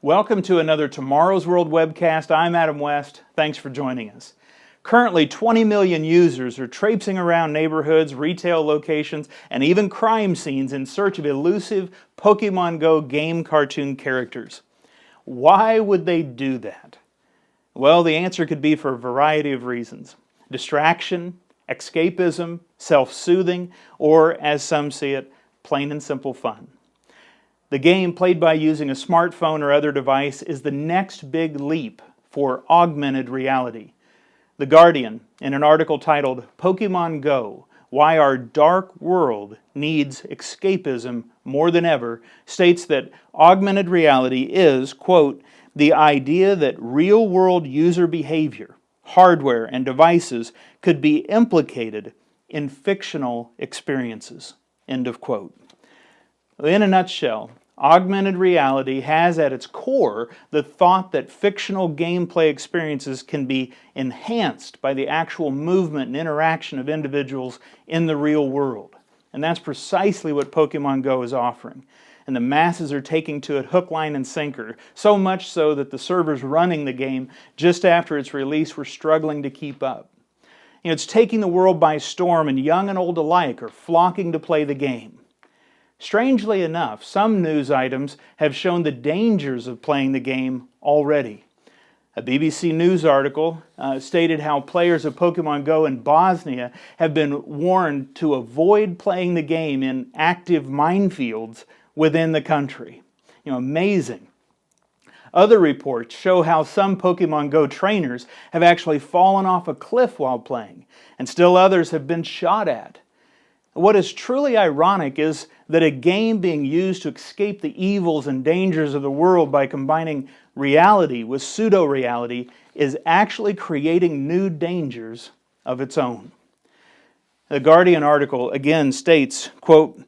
Welcome to another Tomorrow's World webcast. I'm Adam West. Thanks for joining us. Currently, 20 million users are traipsing around neighborhoods, retail locations, and even crime scenes in search of elusive Pokémon Go game cartoon characters. Why would they do that? Well, the answer could be for a variety of reasons. Distraction, escapism, self-soothing, or, as some see it, plain and simple fun. The game, played by using a smartphone or other device, is the next big leap for augmented reality. The Guardian, in an article titled Pokémon Go, Why Our Dark World Needs Escapism More Than Ever, states that augmented reality is, quote, the idea that real-world user behavior, hardware, and devices could be implicated in fictional experiences, end of quote. In a nutshell, augmented reality has at its core the thought that fictional gameplay experiences can be enhanced by the actual movement and interaction of individuals in the real world. And that's precisely what Pokémon Go is offering. And the masses are taking to it hook, line, and sinker, so much so that the servers running the game just after its release were struggling to keep up. It's taking the world by storm, and young and old alike are flocking to play the game. Strangely enough, some news items have shown the dangers of playing the game already. A BBC News article stated how players of Pokémon Go in Bosnia have been warned to avoid playing the game in active minefields within the country. Amazing. Other reports show how some Pokémon Go trainers have actually fallen off a cliff while playing, and still others have been shot at. What is truly ironic is that a game being used to escape the evils and dangers of the world by combining reality with pseudo-reality is actually creating new dangers of its own. The Guardian article again states, quote,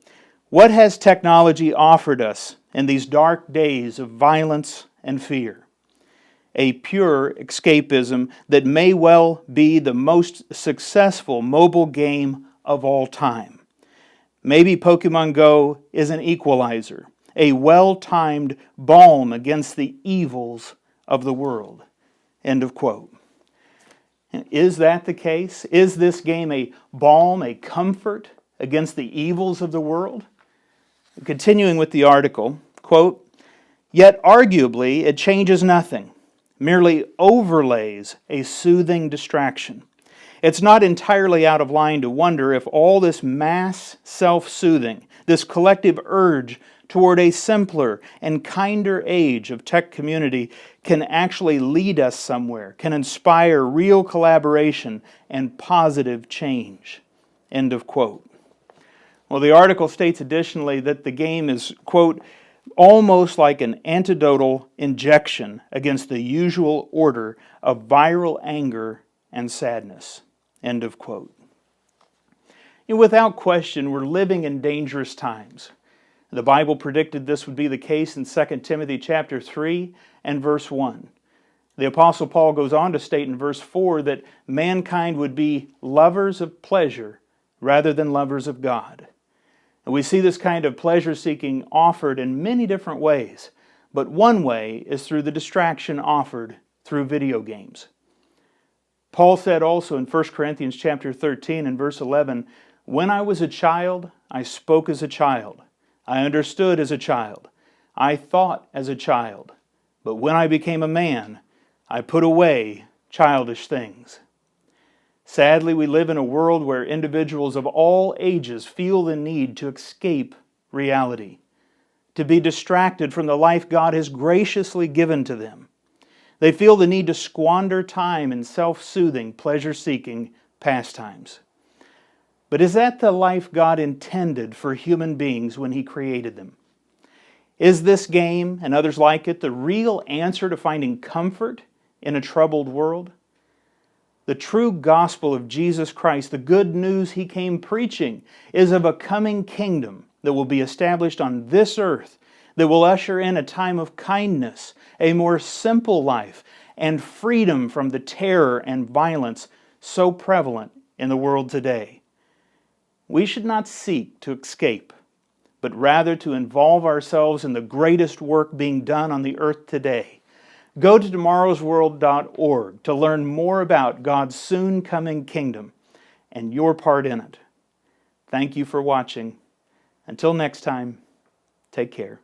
what has technology offered us in these dark days of violence and fear? A pure escapism that may well be the most successful mobile game of all time. Maybe Pokémon Go is an equalizer, a well-timed balm against the evils of the world. End of quote. Is that the case? Is this game a balm, a comfort against the evils of the world? Continuing with the article, quote, yet arguably it changes nothing, merely overlays a soothing distraction. It's not entirely out of line to wonder if all this mass self-soothing, this collective urge toward a simpler and kinder age of tech community can actually lead us somewhere, can inspire real collaboration and positive change. End of quote. Well, the article states additionally that the game is, quote, almost like an antidotal injection against the usual order of viral anger and sadness. End of quote. Without question, we're living in dangerous times. The Bible predicted this would be the case in 2 Timothy chapter 3 and verse 1. The Apostle Paul goes on to state in verse 4 that mankind would be lovers of pleasure rather than lovers of God. And we see this kind of pleasure-seeking offered in many different ways, but one way is through the distraction offered through video games. Paul said also in 1 Corinthians chapter 13 and verse 11, when I was a child, I spoke as a child. I understood as a child. I thought as a child. But when I became a man, I put away childish things. Sadly, we live in a world where individuals of all ages feel the need to escape reality, to be distracted from the life God has graciously given to them. They feel the need to squander time in self-soothing, pleasure-seeking pastimes. But is that the life God intended for human beings when He created them? Is this game, and others like it, the real answer to finding comfort in a troubled world? The true gospel of Jesus Christ, the good news He came preaching, is of a coming kingdom that will be established on this earth, that will usher in a time of kindness, a more simple life, and freedom from the terror and violence so prevalent in the world today. We should not seek to escape, but rather to involve ourselves in the greatest work being done on the earth today. Go to tomorrowsworld.org to learn more about God's soon coming kingdom and your part in it. Thank you for watching. Until next time, take care.